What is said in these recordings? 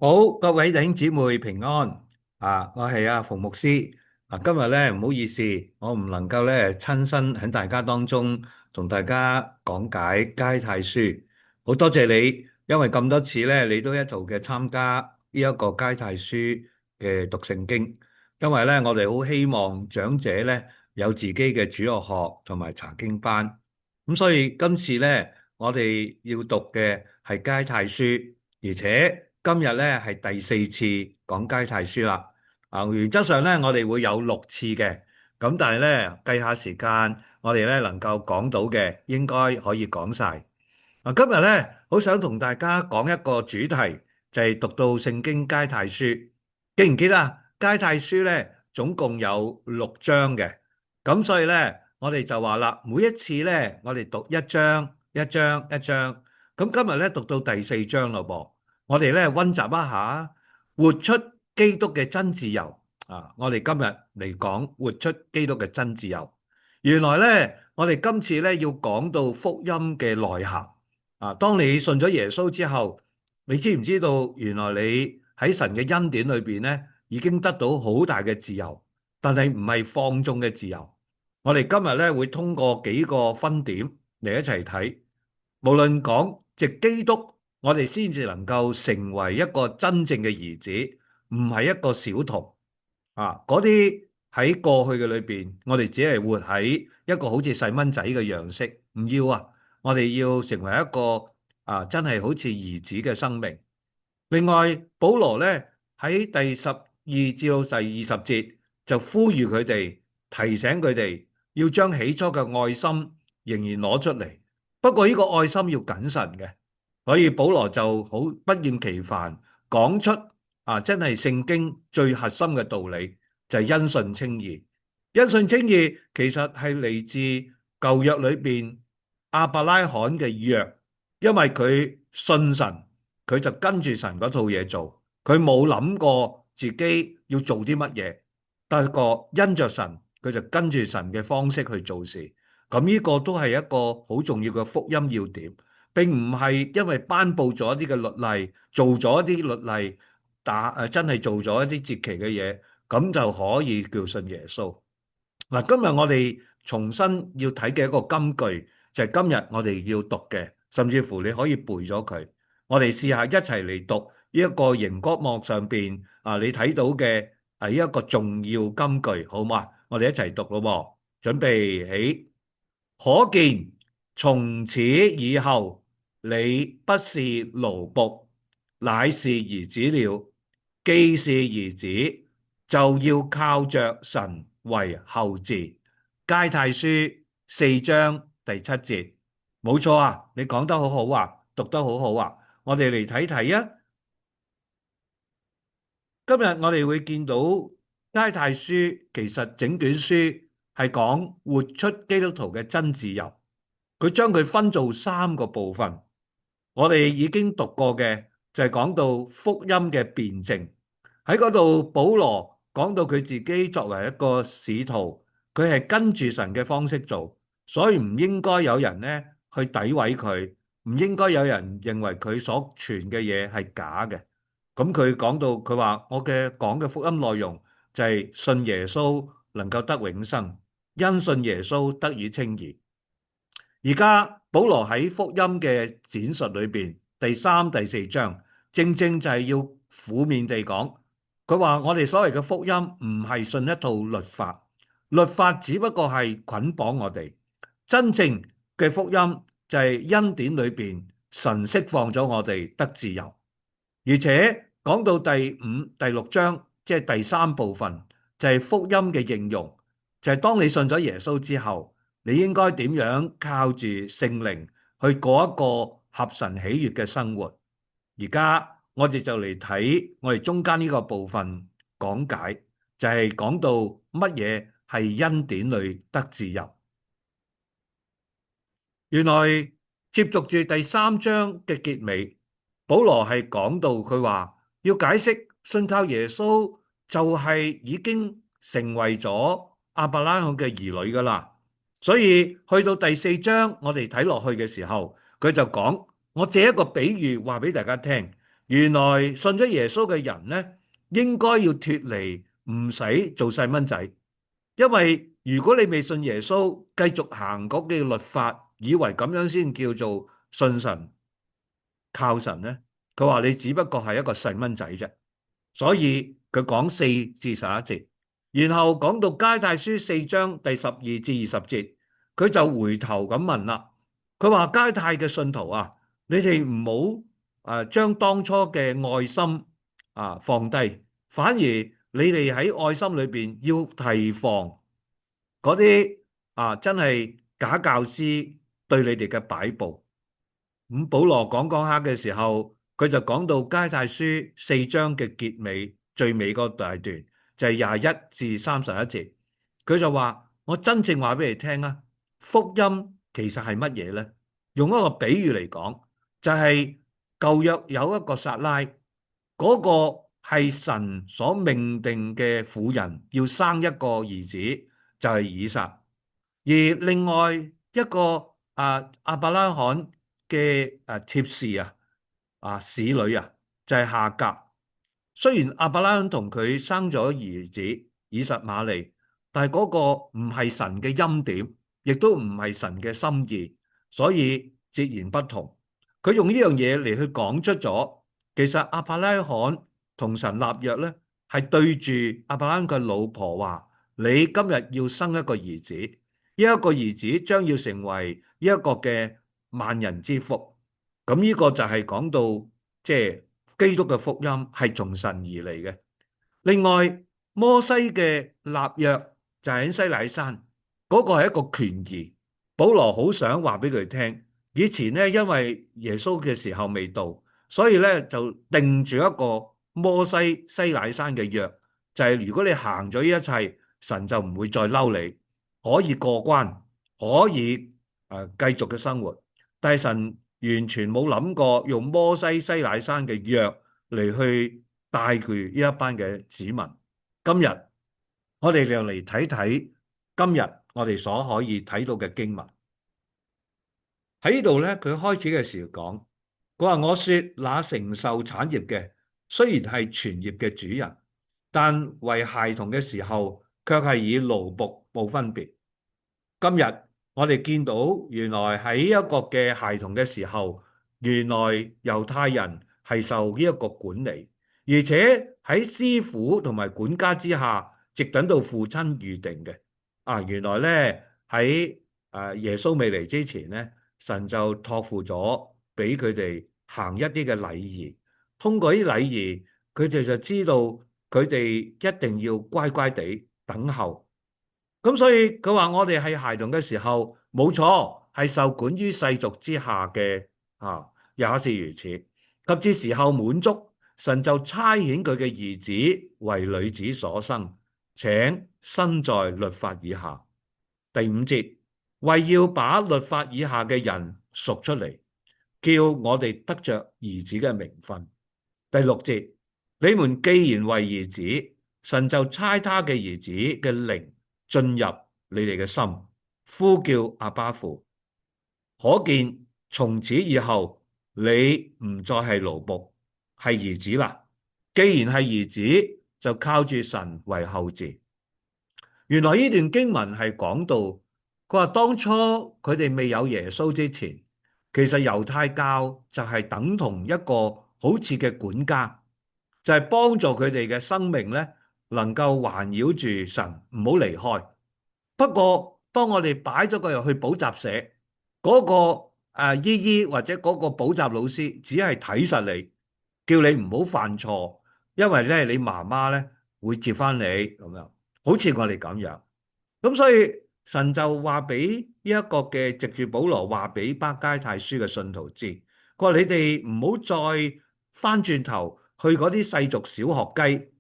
好，各位弟兄姊妹平安。我係馮牧師。今日咧唔好意思，我唔能夠咧親身喺大家當中同大家講解加拉太書。好多謝你，因為咁多次咧，你都一同嘅參加呢一個加拉太書嘅讀聖經。因為咧，我哋好希望長者咧有自己嘅主日學同埋查經班。咁所以今次咧，我哋要讀嘅係加拉太書。而且今日咧係第四次講加拉太書啦。原則上咧我哋會有6次嘅，咁但係咧計下時間，我哋咧能夠講到嘅應該可以講晒。今日咧好想同大家講一個主題，就係讀到聖經加拉太書。記唔記得啊？加拉太書咧總共有6章嘅，咁所以咧我哋就話啦，每一次咧我哋讀一章一章一章。咁今日咧讀到第4章咯噃，我哋咧溫習一下活出基督嘅真自由。我哋今日嚟講活出基督嘅真自由。原來咧我哋今次咧要講到福音嘅內涵。當你信咗耶穌之後，你知唔知道原來你喺神嘅恩典裏邊咧已經得到好大嘅自由，但係唔係放縱嘅自由。我哋今日咧會通過幾個分點嚟一齊睇。無論講藉基督，我哋先至能夠成為一個真正嘅兒子，唔係一個小童。嗰啲喺過去嘅裏邊，我哋只係活喺一個好似細蚊仔嘅樣式，唔要啊！我哋要成為一個真係好似兒子嘅生命。另外，保羅咧喺第12至到第20節就呼籲佢哋，提醒佢哋要將起初嘅愛心仍然攞出嚟。不過呢個愛心要謹慎嘅，所以保羅就好不厭其煩講出真係聖經最核心嘅道理，就係因信稱義。因信稱義其實係嚟自舊約裏邊亞伯拉罕嘅約，因為佢信神，佢就跟住神嗰套嘢做，佢冇諗過自己要做啲乜嘢，不過因着神，佢就跟住神嘅方式去做事。咁呢個都係一個好重要嘅福音要點，並唔係因為頒布咗一啲嘅律例，做咗一啲律例，真係做咗一啲節期嘅嘢，咁就可以叫信耶穌。今日我哋重新要睇嘅一個金句，就係今日我哋要讀嘅，甚至乎你可以背咗佢。我哋試下一齊嚟讀呢一個熒光幕上邊你睇到嘅呢一個重要金句，好嘛？我哋一齊讀咯，準備起。可見從此以後，你不是奴僕，乃是兒子了。既是兒子，就要靠着神為後嗣。加拉太書4章第7節，冇錯啊！你講得好好啊，讀得好好啊！我哋嚟睇睇啊！今日我哋會見到加拉太書，其實整卷書係講活出基督徒嘅真自由。佢將佢分做3個部分。我哋已經讀過嘅就係講到福音嘅辯證。喺嗰度保羅講到佢自己作為一個使徒，佢係跟住神嘅方式做，所以唔應該有人呢去詆毀佢，唔應該有人認為佢所傳嘅嘢係假嘅。咁佢講到佢話我嘅講嘅福音內容就係信耶穌能夠得永生，因信耶穌得以稱義。而家保羅喺福音嘅展述裏邊，第3、第4章正正就係要負面地講，佢話我哋所謂嘅福音唔係信一套律法，律法只不過係捆綁我哋，真正嘅福音就係恩典裏邊神釋放咗我哋得自由。而且講到第5、第6章，即係第3部分，就係福音嘅應用，就係當你信咗耶穌之後，你應該點樣靠住聖靈去過一個合神喜悅嘅生活。而家我哋就嚟睇我哋中間呢個部分講解，就係講到乜嘢係恩典裏得自由。原來接續住第3章嘅結尾，保羅係講到佢話要解釋信靠耶穌就係已經成為咗亞伯拉罕嘅兒女噶啦。所以去到第4章，我哋睇落去嘅時候，佢就講，我借一個比喻話俾大家聽，原來信咗耶穌嘅人呢，應該要脫離唔使做細蚊仔，因為如果你未信耶穌，繼續行嗰幾個律法，以為咁樣先叫做信神靠神呢，佢話你只不過係一個細蚊仔啫。所以佢講4至11節，然後講到加泰書4章第12至20節，佢就回頭咁問啦。佢話加泰嘅信徒啊，你哋唔好將當初嘅愛心放低，反而你哋喺愛心裏邊要提防嗰啲真係假教師對你哋嘅擺布。咁保羅講下嘅時候，佢就講到加拉太書4章嘅結尾最尾嗰大段，就係21至31節。佢就話：我真正話俾你聽啊，福音其實係乜嘢呢？用一個比喻嚟講，就係舊約有一個撒拉，嗰個係神所命定嘅婦人要生一個兒子，就係以撒。而另外一個亞伯拉罕嘅妾侍使女就係夏甲。雖然亞伯拉罕同佢生咗兒子以實瑪利，但係嗰個唔係神嘅欽點，亦都唔係神嘅心意，所以截然不同。佢用呢樣嘢嚟去講出咗，其實亞伯拉罕同神立約咧，係對住亞伯拉罕嘅老婆話：你今日要生一個兒子，呢一個兒子將要成為呢一個嘅萬人之福。咁呢個就係講到即係基督嘅福音係從神而嚟嘅。另外，摩西嘅立約就係喺西乃山，嗰個係一個權宜。保羅好想話俾佢聽，以前咧因為耶穌嘅時候未到，所以咧就定住一個摩西西乃山嘅約，就係如果你行咗呢一切，神就唔會再嬲你，可以過關，可以繼續嘅生活。但係神完全冇諗過用摩西西乃山嘅約嚟去帶住呢一班嘅子民。今日我哋又嚟睇睇今日我哋所可以睇到嘅經文喺呢度咧。佢開始嘅時候講，佢話我說那承受產業嘅雖然係全業嘅主人，但為孩童嘅時候卻係以奴僕冇分別。今日我哋見到原來喺一個嘅孩童嘅時候，原來猶太人係受呢一個管理，而且喺師傅同埋管家之下，直等到父親預定嘅。原來咧喺耶穌未嚟之前咧，神就託付咗俾佢哋行一啲嘅禮儀，通過啲禮儀，佢哋就知道佢哋一定要乖乖地等候。咁所以佢話我哋係孩童嘅時候，冇錯，係受管於世俗之下嘅，也是如此。及至時候滿足，神就差遣佢嘅兒子為女子所生，請身在律法以下。第5節，為要把律法以下嘅人贖出嚟，叫我哋得着兒子嘅名分。第6節，你們既然為兒子，神就差他嘅兒子嘅靈進入你哋嘅心，呼叫阿爸父。可見從此以後，你唔再係奴僕，係兒子啦。既然係兒子，就靠住神為後嗣。原來呢段經文係講到，佢話當初佢哋未有耶穌之前，其實猶太教就係等同一個好似嘅管家，就係幫助佢哋嘅生命咧，能夠環繞住神，唔好離開。不過當我哋擺咗佢入去補習社，嗰個姨姨或者嗰個補習老師，只係睇實你，叫你唔好犯錯，因為咧你媽媽咧會接翻你咁樣，好似我哋咁樣。咁所以神就話俾呢一個嘅藉住保羅話俾加拉太書嘅信徒知，佢話你哋唔好再翻轉頭去嗰啲世俗小學雞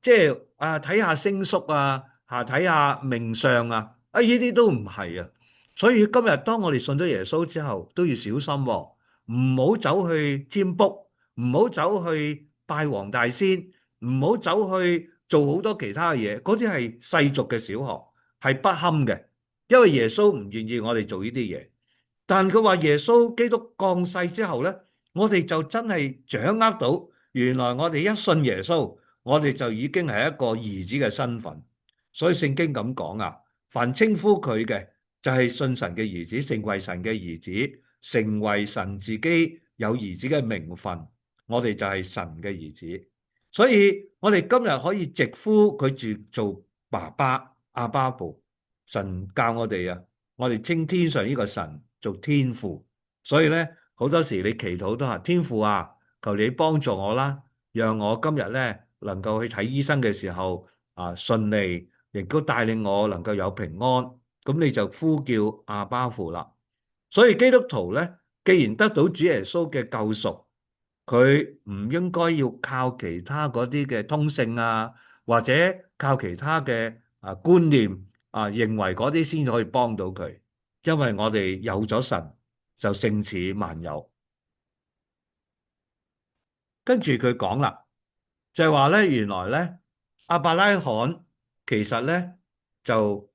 即係睇下星宿睇下命相呢啲都唔係啊。所以今日當我哋信咗耶穌之後，都要小心喎，唔好走去占卜，唔好走去拜黃大仙，唔好走去做好多其他嘅嘢，嗰啲係世俗嘅小學，係不堪嘅。因為耶穌唔願意我哋做呢啲嘢。但佢話耶穌基督降世之後咧，我哋就真係掌握到，原來我哋一信耶穌，我哋就已經係一個兒子嘅身份。所以聖經咁講啊，凡稱呼佢嘅就係信神嘅兒子，成為神嘅兒子，成為神自己有兒子嘅名分，我哋就係神嘅兒子。所以我哋今日可以直呼佢做爸爸阿爸父。神教我哋啊，我哋稱天上呢個神做天父。所以咧，好多時你祈禱都係天父啊，求你幫助我啦，讓我今日咧能夠去睇醫生嘅時候順利，亦都帶領我能夠有平安。咁你就呼叫阿爸父啦。所以基督徒咧，既然得到主耶穌嘅救贖，佢唔應該要靠其他嗰啲嘅通勝啊，或者靠其他嘅觀念認為嗰啲先可以幫到佢，因為我哋有咗神就勝似萬有。跟住佢講啦，就係話咧，原來咧亞伯拉罕其實咧就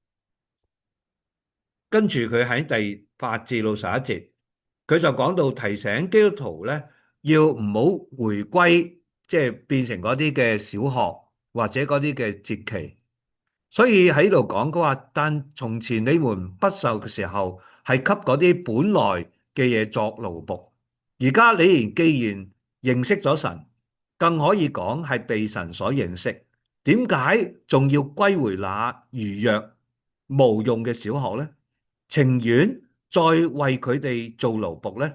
跟住佢喺第8至11節，佢就講到提醒基督徒咧，要唔好回歸，即係變成嗰啲嘅小學或者嗰啲嘅節期。所以喺度講佢話，但從前你們不受嘅時候，係給嗰啲本來嘅嘢作奴僕。而家既然認識咗神，更可以講係被神所認識。點解仲要歸回那愚弱無用嘅小學呢？情願再為佢哋做奴僕呢？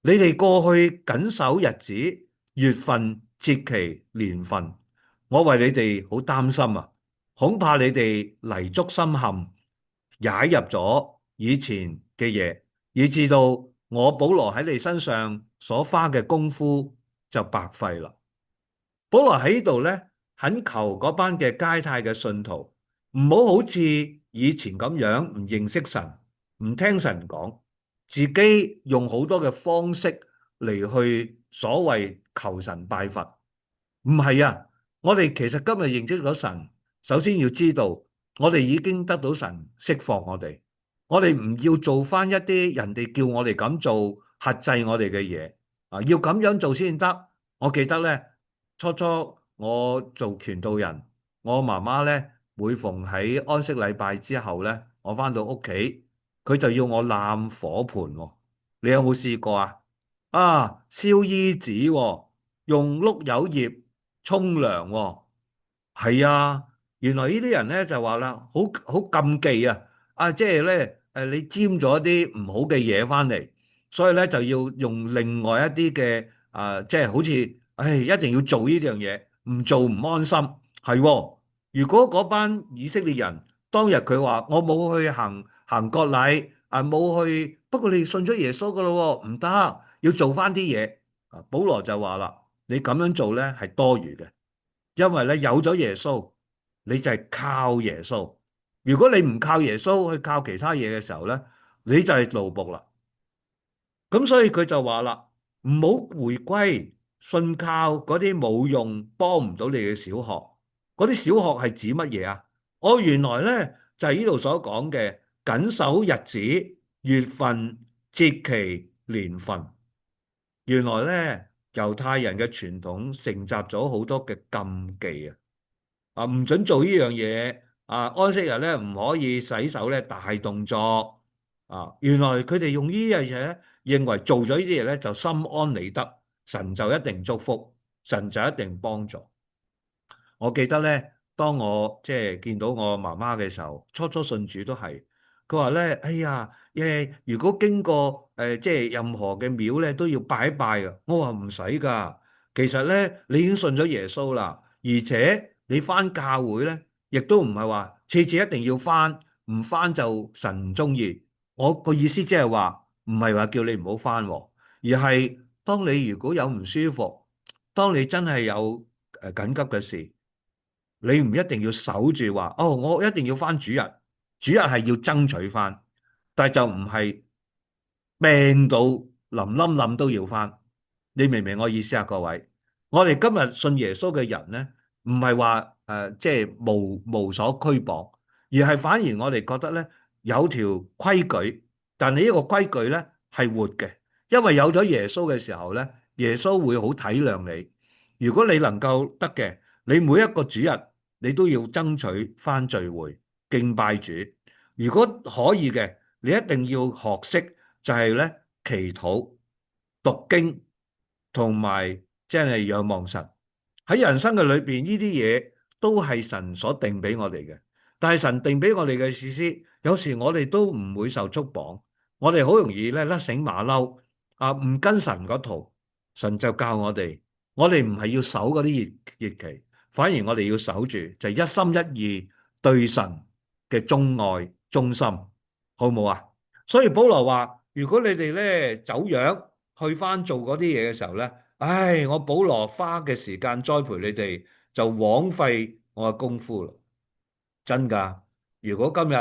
你哋過去謹守日子、月份、節期、年份，我為你哋好擔心啊！恐怕你哋泥足深陷，踩入咗以前嘅嘢，以致到我保羅喺你身上所花嘅功夫就白費啦。保羅喺呢度咧，懇求嗰班嘅加太嘅信徒唔好好似以前咁樣唔認識神，唔聽神講，自己用好多嘅方式嚟去所謂求神拜佛。唔係啊，我哋其實今日認識咗神，首先要知道我哋已經得到神釋放我哋，我哋唔要做翻一啲人哋叫我哋咁做克制我哋嘅嘢要咁樣做先得。我記得咧。初初我做傳道人，我媽媽咧每逢喺安息禮拜之後咧，我翻到屋企，佢就要我攬火盆喎。你有冇試過啊？燒衣紙喎，用碌柚葉沖涼喎。係啊，原來呢啲人咧就話啦，好禁忌啊！即係咧你沾咗啲唔好嘅嘢翻嚟，所以咧就要用另外一啲嘅即係好似，一定要做呢樣嘢，唔做唔安心。係喎，如果嗰班以色列人當日佢話我冇去行割禮冇去，不過你信咗耶穌噶咯喎，唔得，要做翻啲嘢。保羅就話啦，你咁樣做咧係多餘嘅。因為咧有咗耶穌，你就係靠耶穌。如果你唔靠耶穌，去靠其他嘢嘅時候咧，你就係奴僕啦。咁所以佢就話啦，唔好回歸信靠嗰啲冇用、幫唔到你嘅小學。嗰啲小學係指乜嘢啊？原來咧就係呢度所講嘅謹守日子、月份、節期、年份。原來咧猶太人嘅傳統承襲咗好多嘅禁忌啊！唔准做呢樣嘢安息日咧唔可以洗手咧大動作原來佢哋用呢樣嘢咧，認為做咗呢啲嘢咧就心安理得，神就一定祝福，神就一定幫助。我記得咧，當我即係見到我媽媽嘅時候，初初信主都係，佢話咧，哎呀，如果經過即係任何嘅廟咧，都要拜一拜㗎。我話唔使噶，其實咧你已經信咗耶穌啦，而且你翻教會咧，亦都唔係話次次一定要翻，唔翻就神唔中意。我個意思即係話，唔係話叫你唔好翻喎，而係當你如果有唔舒服，當你真係有緊急嘅事。你唔一定要守住話，我一定要翻主日，主日係要爭取翻，但係就唔係病到冧冧冧都要翻。你明唔明我意思啊？各位，我哋今日信耶穌嘅人咧，唔係話即係無所拘綁，而係反而我哋覺得咧有條規矩，但係呢個規矩咧係活嘅，因為有咗耶穌嘅時候咧，耶穌會好體諒你。如果你能夠得嘅，你每一個主日你都要爭取返聚會敬拜主。如果可以嘅，你一定要學識就係咧祈禱、讀經同埋即係仰望神。喺人生嘅裏邊，呢啲嘢都係神所定俾我哋嘅。但係神定俾我哋嘅意思，有時我哋都唔會受束綁，我哋好容易咧甩繩馬騮啊，唔跟神嗰套。神就教我哋，我哋唔係要守嗰啲節期，反而我哋要守住就係一心一意對神嘅忠愛忠心，好唔好啊？所以保羅話：如果你哋咧走樣去翻做嗰啲嘢嘅時候咧，唉，我保羅花嘅時間栽培你哋，就枉費我嘅功夫啦。真噶，如果今日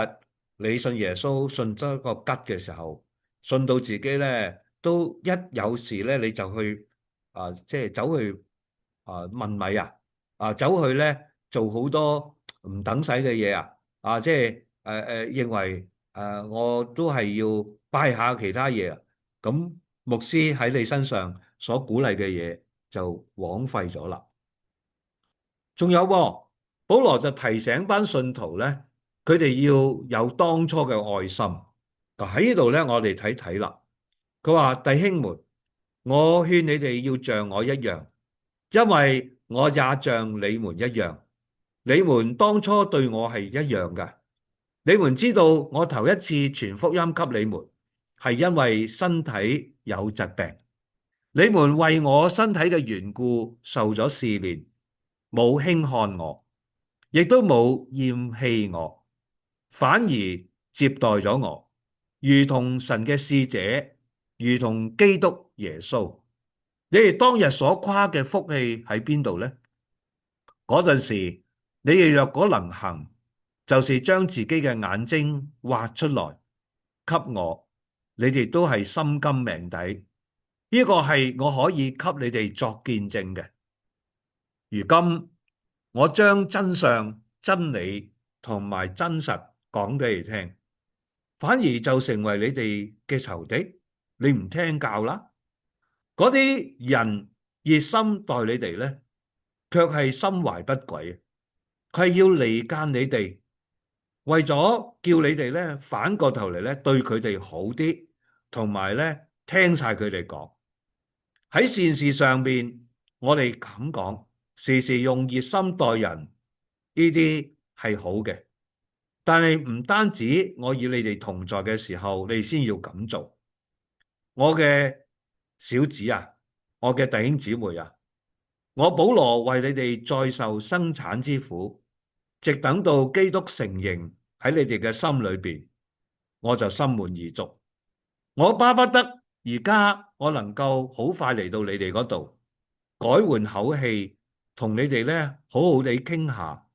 你信耶穌信得個吉嘅時候，信到自己咧都一有事咧你就去即係走去問米走去咧做好多唔等使嘅嘢即係認為我都係要拜下其他嘢咁牧師喺你身上所鼓勵嘅嘢就枉費咗啦。仲有喎，保羅就提醒班信徒咧，佢哋要有當初嘅愛心。嗱喺呢度咧，我哋睇睇啦。佢話弟兄們，我勸你哋要像我一樣，因為我也像你們一樣。你們當初對我係一樣嘅。你們知道我頭一次傳福音給你們，係因為身體有疾病。你們為我身體嘅緣故受咗試煉，冇輕看我，亦都冇厭棄我，反而接待咗我，如同神嘅使者，如同基督耶穌。你哋當日所誇嘅福氣喺邊度呢？嗰陣時，你哋若果能行，就是將自己嘅眼睛挖出來給我，你哋都係心甘命抵。呢個係我可以給你哋作見證嘅。如今我將真相、真理同埋真實講俾你聽，反而就成為你哋嘅仇敵。你唔聽教啦，嗰啲人熱心待你哋咧，卻係心懷不軌，佢係要離間你哋，為咗叫你哋咧反過頭嚟咧對佢哋好啲，同埋咧聽晒佢哋講。喺善事上邊，我哋咁講，時時用熱心待人，呢啲係好嘅。但係唔單止我與你哋同在嘅時候，你先要咁做。我嘅小子我嘅弟兄姊妹我保羅為你哋再受生產之苦，直等到基督成形喺你哋嘅心裏邊，我就心滿意足。我巴不得而家我能夠好快嚟到你哋嗰度，改換口氣，同你哋咧好好地傾下，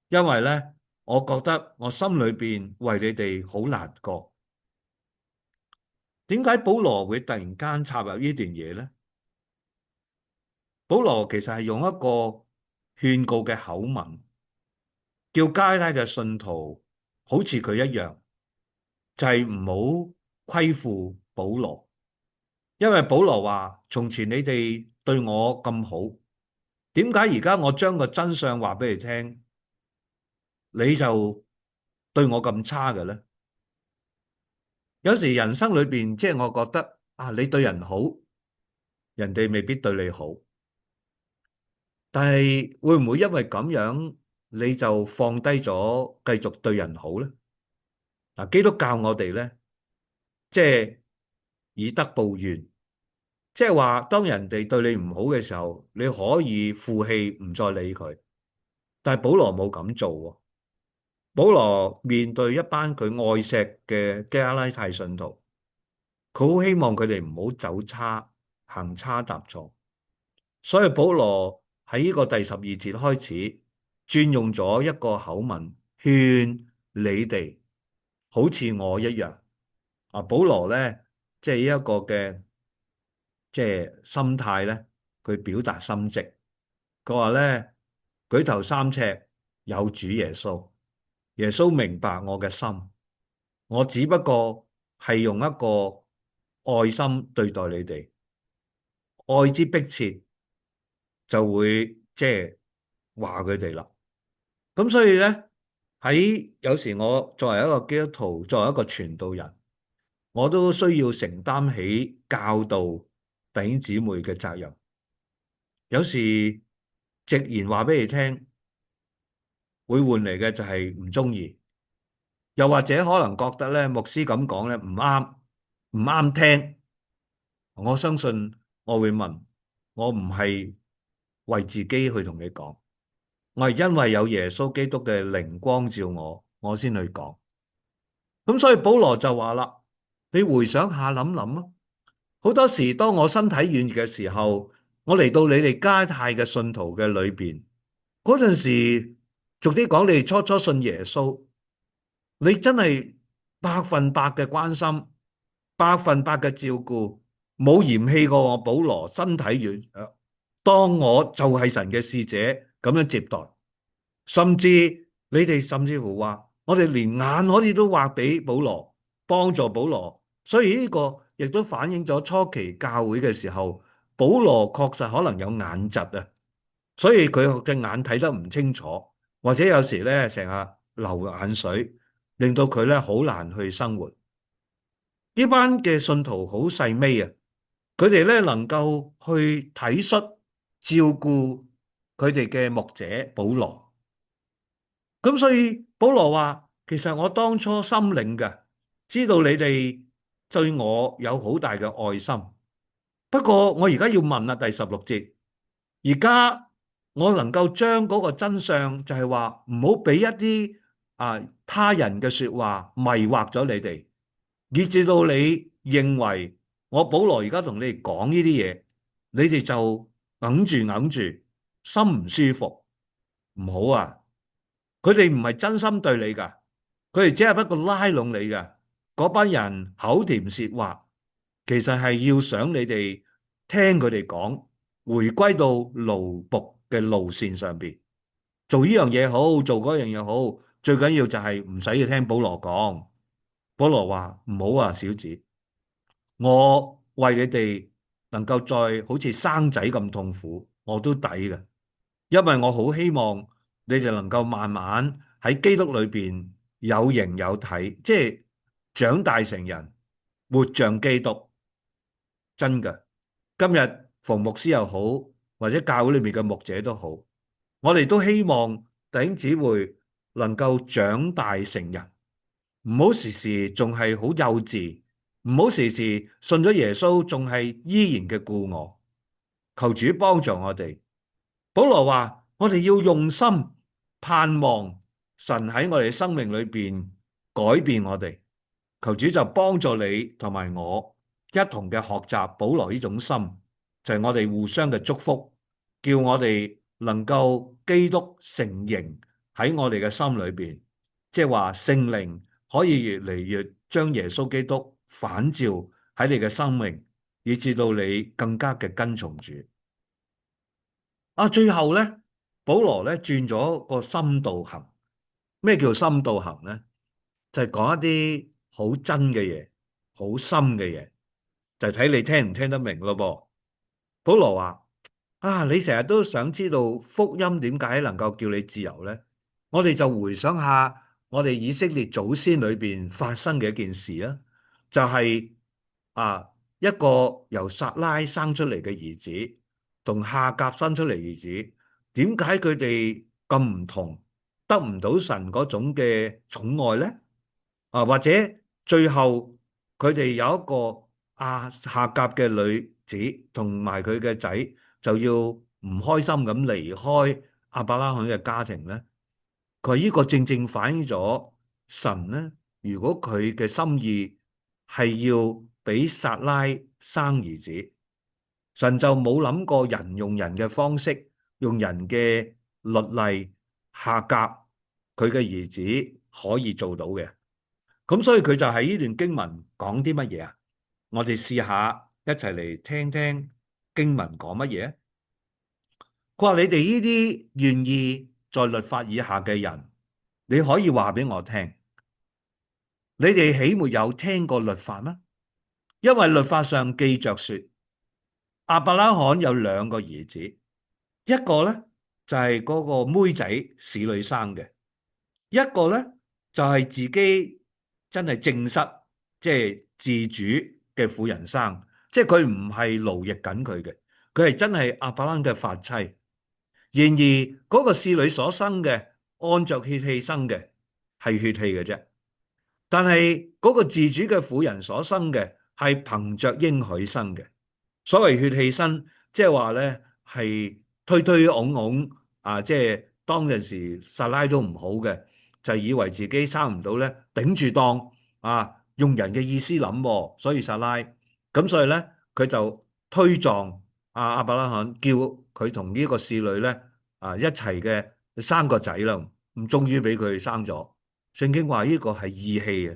因為咧我覺得我心裏邊為你哋好難過。點解保羅會突然間插入呢段嘢呢？保羅其實係用一個勸告嘅口吻，叫加拉太嘅信徒好似佢一樣，就係唔好虧負保羅。因為保羅話：從前你哋對我咁好，點解而家我將個真相話俾你聽，你就對我咁差嘅咧？有時人生裏邊，即係我覺得你對人好，人哋未必對你好。但係會唔會因為咁樣你就放低咗繼續對人好咧？基督教我哋咧，即係以德報怨，即係話當人哋對你唔好嘅時候，你可以負氣唔再理佢。但係保羅冇咁做喎。保羅面對一班佢愛錫嘅加拉太信徒，佢好希望佢哋唔好走差、行差踏錯。所以保羅喺呢個第12節開始轉用咗一個口吻勸你哋，好似我一樣。保羅咧即係呢一個嘅即係心態咧，佢表達心跡。佢話咧，舉頭三尺有主耶穌，耶穌明白我嘅心，我只不過係用一個愛心對待你哋，愛之迫切，就會即係話佢哋啦。咁所以咧，喺有時我作為一個基督徒，作為一個傳道人，我都需要承擔起教導弟兄姊妹嘅責任。有時直言話俾你聽，會換嚟嘅就係唔中意，又或者可能覺得咧牧師咁講咧唔啱，唔啱聽。我相信我會問，我唔係為自己去同你講，我係因為有耶穌基督嘅靈光照我，我先去講。咁所以保羅就話啦，你回想下諗諗啊，好多時當我身體軟弱嘅時候，我嚟到你哋加太嘅信徒嘅裏邊，嗰陣時，逐啲講，你哋初初信耶穌，你真係100%嘅關心，100%嘅照顧，冇嫌棄過我保羅身體軟弱，當我就係神嘅使者咁樣接待，甚至你哋甚至乎話，我哋連眼可以都畫俾保羅，幫助保羅，所以呢個亦都反映咗初期教會嘅時候，保羅確實可能有眼疾啊，所以佢嘅眼睇得唔清楚，或者有時咧成日流眼水，令到佢咧好難去生活。呢班嘅信徒好細微啊，佢哋咧能夠去體恤照顧佢哋嘅牧者保羅。咁所以保羅話，其實我當初心領嘅，知道你哋對我有好大嘅愛心。不過我而家要問啦，第16節，而家我能夠將嗰個真相，就係話唔好俾一啲他人嘅說話迷惑咗你哋，以至到你認為我保羅而家同你哋講呢啲嘢，你哋就揞住，心唔舒服，唔好啊！佢哋唔係真心對你噶，佢哋只係不過拉攏你噶。嗰班人口甜舌滑，其實係要想你哋聽佢哋講，回歸到奴僕嘅路線上邊，做呢樣嘢好，做嗰樣嘢好，最緊要就係唔使要聽保羅講。保羅話唔好啊，小子，我為你哋能夠再好似生仔咁痛苦，我都抵嘅，因為我好希望你哋能夠慢慢喺基督裏邊有形有體，即係長大成人，活像基督。真嘅，今日馮牧師又好，或者教會裏面嘅牧者都好，我哋都希望弟兄姊妹能夠長大成人，唔好時時仲係好幼稚，唔好時時信咗耶穌仲係依然嘅故我。求主幫助我哋。保羅話：我哋要用心盼望神喺我哋生命裏邊改變我哋。求主就幫助你同埋我一同嘅學習保羅呢種心，就係我哋互相嘅祝福，叫我哋能夠基督成形喺我哋嘅心裏邊，即係話聖靈可以越嚟越將耶穌基督反照喺你嘅生命，以至到你更加嘅跟從主。最後咧，保羅咧轉咗個深度行。咩叫深度行咧？就係講一啲好真嘅嘢，好深嘅嘢，就睇你聽唔聽得明咯噃。保羅話：你成日都想知道福音點解能夠叫你自由咧？我哋就回想下我哋以色列祖先裏邊發生嘅一件事啊，就係一個由撒拉生出嚟嘅兒子，同夏甲生出嚟兒子，點解佢哋咁唔同，得唔到神嗰種嘅寵愛咧？或者最後佢哋有一個夏甲嘅女子同埋佢嘅仔就要唔開心咁離開亞伯拉罕嘅家庭咧？佢呢個正正反映咗神咧，如果佢嘅心意係要俾撒拉生兒子，神就冇諗過人用人嘅方式，用人嘅律例下夾佢嘅兒子可以做到嘅。咁所以佢就喺呢段經文講啲乜嘢啊？我哋試下一齊嚟聽聽經文講乜嘢。佢話你哋呢啲願意在律法以下嘅人，你可以話俾我聽，你哋豈沒有聽過律法咩？因為律法上記着說，亞伯拉罕有兩個兒子，一個咧就係嗰個妹仔侍女生嘅，一個咧就係自己真係正室，即係自主嘅婦人生，即係佢唔係奴役緊佢嘅，佢係真係亞伯拉罕嘅髮妻。然而嗰個侍女所生嘅，按着血氣生嘅，係血氣嘅啫。但係嗰個自主嘅婦人所生嘅，係憑着應許生嘅。所謂血氣生，即係話咧係推推拱拱啊！即係當陣時撒拉都唔好嘅，就以為自己生唔到咧，頂住檔啊，用人嘅意思諗，所以撒拉咁，所以咧佢就推撞亞伯拉罕，叫佢同呢個侍女咧一齊嘅生個仔啦。咁終於俾佢生咗。聖經話呢個係意氣啊，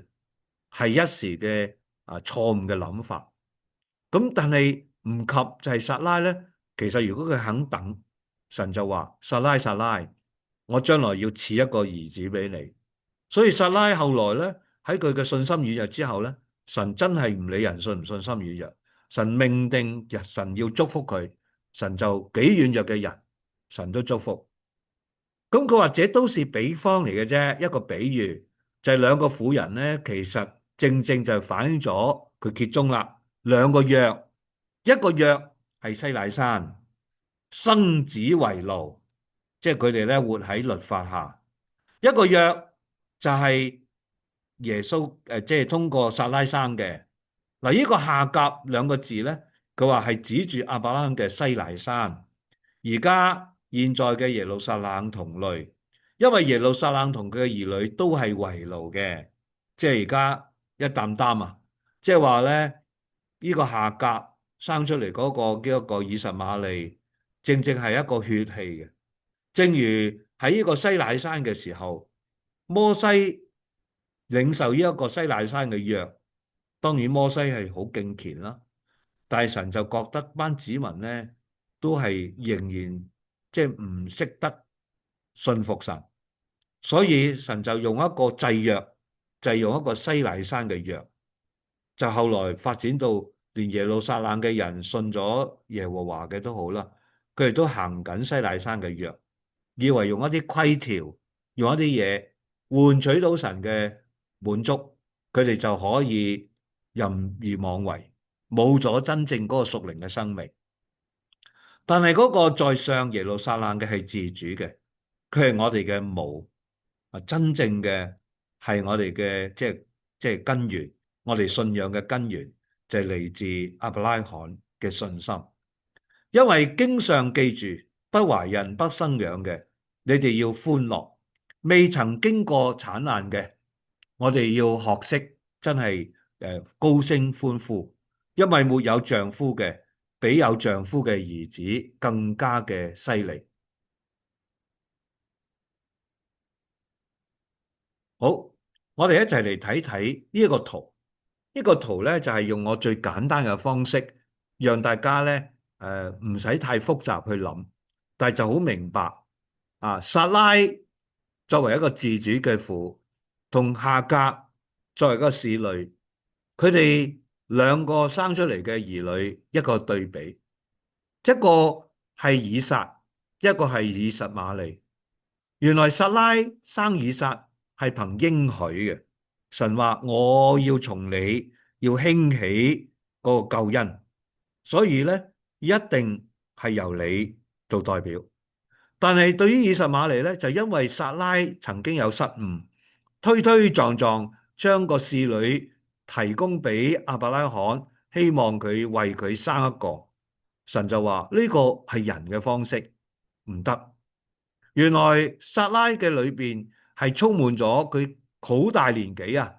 係一時嘅錯誤嘅諗法。咁但係唔及就係撒拉咧。其實如果佢肯等，神就話撒拉撒拉，我將來要賜一個兒子俾你。所以撒拉後來咧喺佢嘅信心軟弱之後咧，神真係唔理人信唔信心軟弱，神命定神要祝福佢，神就幾軟弱嘅人，神都祝福。咁佢或者都是比方嚟嘅啫，一個比喻就係兩個婦人咧，其實正正就反映咗佢揭盅啦。兩個約，一個約係西乃山生子為奴，即係佢哋咧活喺律法下；一個約就係耶穌即係通過撒拉生嘅。嗱，呢個夏甲兩個字咧，佢話係指住亞伯拉罕嘅西乃山。而家現在嘅耶路撒冷同類，因為耶路撒冷同佢嘅兒女都係為奴嘅，即係而家一擔擔啊！即係話咧，呢個夏甲生出嚟嗰個一個以實瑪利，正正係一個血氣嘅。正如喺呢個西乃山嘅時候，摩西領受呢一個西乃山嘅約，當然摩西係好敬虔啦，但係神就覺得班子民咧，都係仍然即係唔識得信服神，所以神就用一個制約，就係用一個西乃山嘅約，就後來發展到連耶路撒冷嘅人信咗耶和華嘅都好啦，佢哋都行緊西乃山嘅約，以為用一啲規條，用一啲嘢換取到神嘅滿足，佢哋就可以任意妄為，冇咗真正嗰個屬靈嘅生命。但係嗰個在上耶路撒冷嘅係自主嘅，佢係我哋嘅母啊，真正嘅係我哋嘅即係根源，我哋信仰嘅根源就係嚟自亞伯拉罕嘅信心。因為經上記住，不懷孕不生養嘅，你哋要歡樂；未曾經過產難嘅，我哋要學識真係高聲歡呼，因為沒有丈夫嘅，比有丈夫嘅兒子更加嘅犀利。好，我哋一齊嚟睇睇呢一個圖。呢個圖咧就係用我最簡單嘅方式，讓大家咧唔使太複雜去諗，但係就好明白啊。撒拉作為一個自主嘅婦，同夏甲作為一個侍女，佢哋兩個生出嚟嘅兒女一個對比，一個係以撒，一個係以實瑪利。原來撒拉生以撒係憑應許嘅，神話我要從你要興起嗰個救恩，所以咧一定係由你做代表。但係對於以實瑪利咧，就因為撒拉曾經有失誤，推推撞撞將個侍女提供俾亞伯拉罕，希望佢為佢生一個，神就話呢個係人嘅方式，唔得。原來撒拉嘅裏邊係充滿咗佢好大年紀啊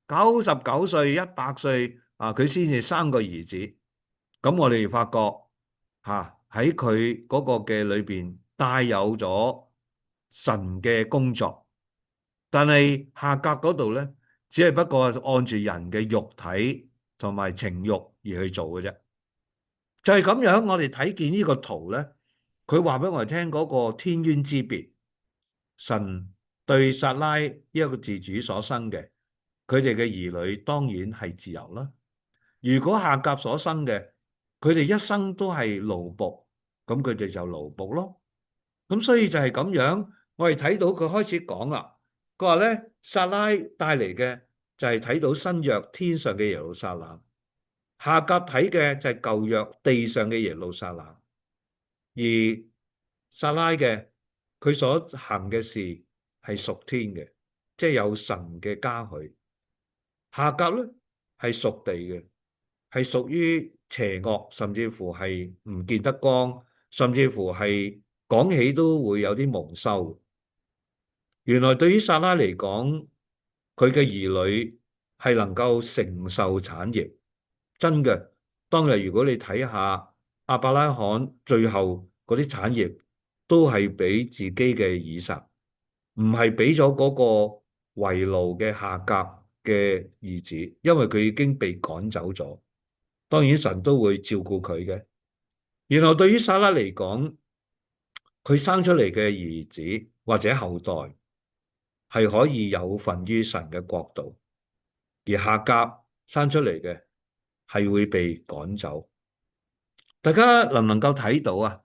，99歲、100歲啊，佢先至生個兒子。咁我哋發覺喺佢嗰個嘅裏邊帶有咗神嘅工作，但係夏甲嗰度咧，只係不過按住人嘅肉體同埋情慾而去做嘅啫。就係咁樣，我哋睇見呢個圖咧，佢話俾我哋聽嗰個天淵之別。神對撒拉呢一個自主所生嘅，佢哋嘅兒女當然係自由啦。如果夏甲所生嘅，佢哋一生都係奴僕，咁佢哋就奴僕咯。咁所以就係咁樣，我哋睇到佢開始講啦。佢話咧，撒拉帶嚟嘅就係睇到新約天上嘅耶路撒冷，夏甲睇嘅就係舊約地上嘅耶路撒冷。而撒拉嘅佢所行嘅事係屬天嘅，即係有神嘅嘉許。夏甲咧係屬地嘅，係屬於邪惡，甚至乎係唔見得光，甚至乎係講起都會有啲蒙羞。原來對於撒拉嚟講，佢嘅兒女係能夠承受產業，真嘅。當日如果你睇下亞伯拉罕最後嗰啲產業，都係俾自己嘅以撒，唔係俾咗嗰個為奴嘅夏甲嘅兒子，因為佢已經被趕走咗。當然神都會照顧佢嘅。然後對於撒拉嚟講，佢生出嚟嘅兒子或者後代係可以有份於神嘅國度，而夏甲生出嚟嘅係會被趕走。大家能唔能夠睇到啊？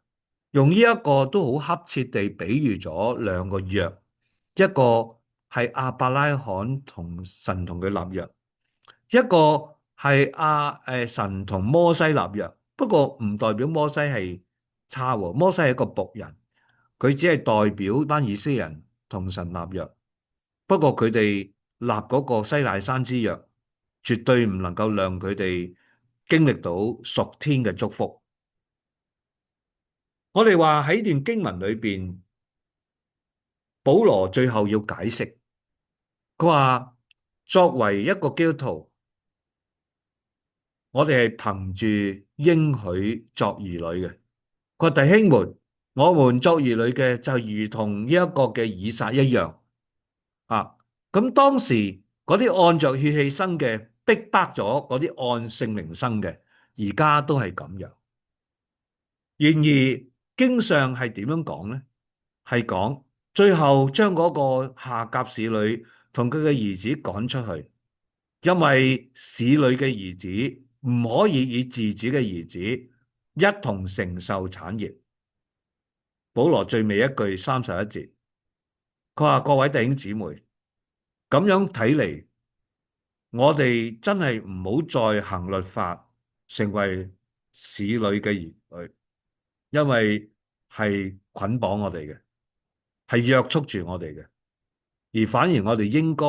用呢一個都好恰切地比喻咗兩個約，一個係亞伯拉罕同神同佢立約，一個係神同摩西立約。不過唔代表摩西係差喎，摩西係一個僕人，佢只係代表班以色列人同神立約。不過佢哋立嗰個西奈山之約，絕對唔能夠讓佢哋經歷到屬天嘅祝福。我哋話喺段經文裏邊，保羅最後要解釋，佢話作為一個基督徒，我哋係憑住應許作兒女嘅。佢話弟兄們，我們作兒女嘅就如同呢一個嘅以撒一樣啊。咁當時嗰啲按着血氣生嘅逼迫咗嗰啲按聖靈生嘅，而家都係咁樣。然而經上係點樣講呢？係講最後將嗰個夏甲使女同佢嘅兒子趕出去，因為使女嘅兒子唔可以與自主嘅兒子一同承受產業。保羅最尾一句31節，佢話各位弟兄姊妹，咁樣睇嚟，我哋真係唔好再行律法，成為使女嘅兒女，因為係捆綁我哋嘅，係約束住我哋嘅。而反而我哋應該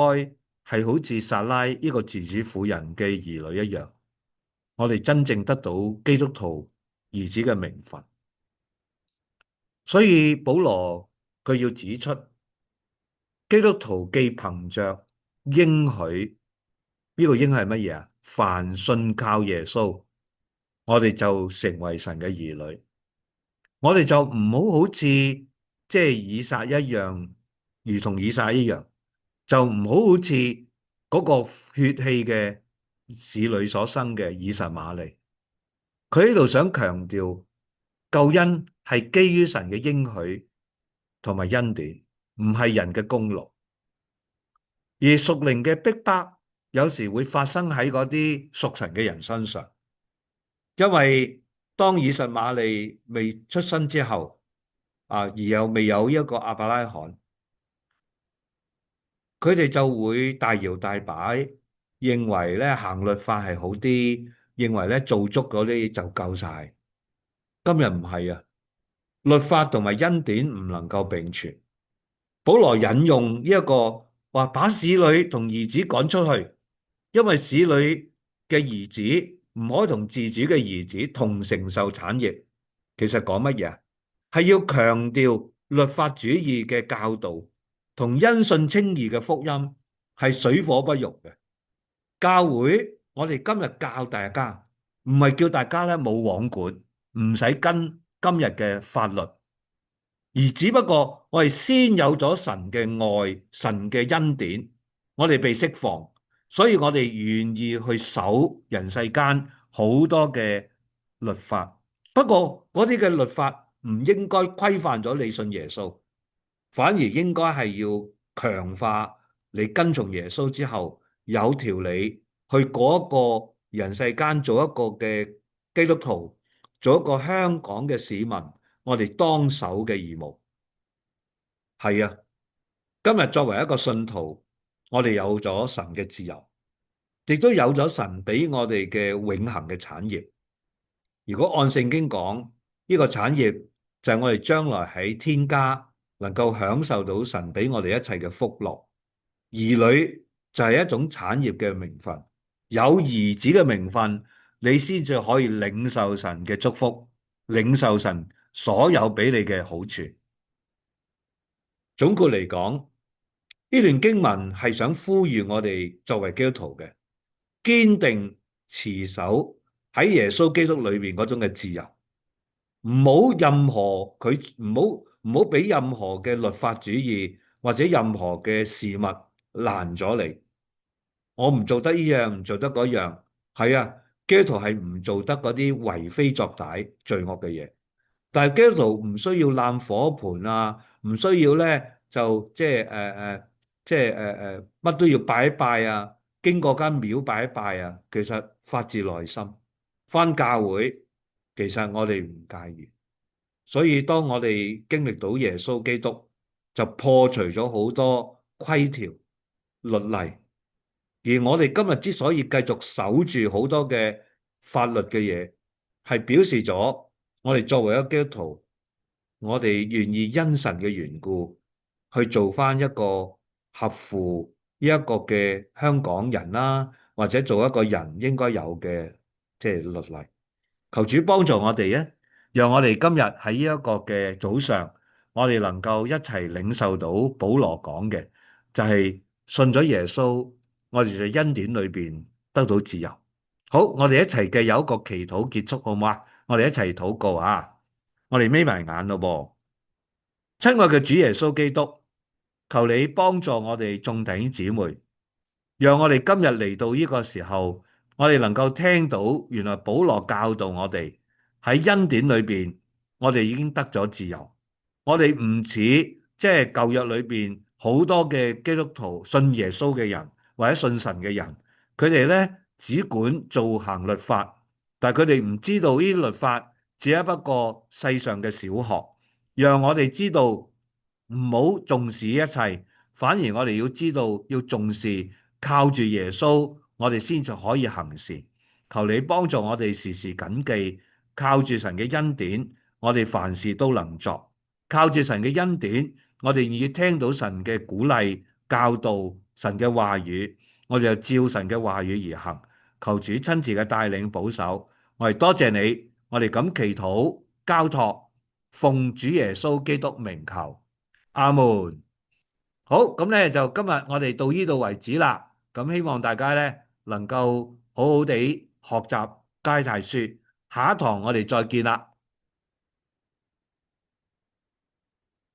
係好似撒拉呢個自主婦人嘅兒女一樣，我哋真正得到基督徒兒子嘅名分。所以保羅佢要指出，基督徒既憑着應許，呢個應許係乜嘢啊？凡信靠耶穌，我哋就成為神嘅兒女。我哋就唔好好似即係以撒一樣，如同以撒一樣，就唔好好似嗰個血氣嘅使女所生嘅以實瑪利。佢喺度想強調，救恩係基於神嘅應許同埋恩典，唔係人嘅功勞。而屬靈嘅逼迫有時會發生喺嗰啲屬神嘅人身上，因為當以實瑪利未出生之後，而又未有一個亞伯拉罕，佢哋就會大搖大擺，認為咧行律法係好啲，認為咧做足嗰啲就夠晒。今日唔係啊，律法同埋恩典唔能夠並存。保羅引用呢一個話，把使女同兒子趕出去，因為使女嘅兒子唔可以同自主嘅兒子同承受產業。其實講乜嘢？係要強調律法主義嘅教導同因信稱義嘅福音係水火不容嘅。教會我哋今日教大家，唔係叫大家咧冇王管，唔使跟今日嘅法律。而只不過我哋先有咗神嘅愛、神嘅恩典，我哋被釋放，所以我哋願意去守人世間好多嘅律法。不過嗰啲嘅律法唔應該規範咗你信耶穌，反而應該係要強化你跟從耶穌之後有條理去過一個人世間做一個嘅基督徒，做一個香港嘅市民，我哋當守嘅義務。係啊，今日作為一個信徒，我哋有咗神嘅自由，亦都有咗神俾我哋嘅永恆嘅產業。如果按聖經講，呢個產業就係我哋將來喺天家能夠享受到神俾我哋一切嘅福樂。兒女就係一種產業嘅名分，有兒子嘅名分，你先至可以領受神嘅祝福，領受神所有俾你嘅好處。總括嚟講，呢段經文係想呼籲我哋作為基督徒嘅，堅定持守喺耶穌基督裏面嗰種嘅自由，唔好任何佢唔好俾任何嘅律法主義或者任何嘅事物攔咗你。我唔做得呢樣，唔做得嗰樣，係啊，基督徒係唔做得嗰啲為非作歹、罪惡嘅嘢。但係基督徒唔需要攬火盆啊，唔需要咧就乜都要拜一拜啊，經過間廟拜一拜啊。其實發自內心，返教會其實我哋唔介意。所以當我哋經歷到耶穌基督，就破除咗好多規條律例。而我哋今日之所以繼續守住好多嘅法律嘅嘢，係表示咗我哋作為一個基督徒，我哋願意因神嘅緣故去做翻一個合乎呢一個嘅香港人啦，或者做一個人應該有嘅律例。求主幫助我哋啊，讓我哋今日喺呢一個嘅早上，我哋能夠一齊領受到保羅講嘅，就係信咗耶穌。我哋在恩典裏邊得到自由。好，我哋一齊嘅有一個祈禱結束，好唔好啊？我哋一齊禱告啊！我哋眯埋眼咯噃。親愛嘅主耶穌基督，求你幫助我哋眾弟兄姊妹，讓我哋今日嚟到呢個時候，我哋能夠聽到原來保羅教導我哋喺恩典裏邊，我哋已經得咗自由。我哋唔似舊約裏邊好多嘅基督徒信耶穌嘅人，或者信神嘅人，佢哋咧只管做行律法，但係佢哋唔知道呢啲律法只係不過世上嘅小學，讓我哋知道唔好重視一切，反而我哋要知道要重視，靠住耶穌，我哋先至可以行善。求你幫助我哋時時謹記，靠住神嘅恩典，我哋凡事都能作。靠住神嘅恩典，我哋願意聽到神嘅鼓勵、教導、神嘅話語，我哋就照神嘅話語而行。求主親自嘅帶領保守，我哋多謝你，我哋咁祈禱交託，奉主耶穌基督名求，阿門。好，咁咧就今日我哋到呢度為止啦。咁希望大家咧能夠好好地學習加拉太書，下一堂我哋再見啦。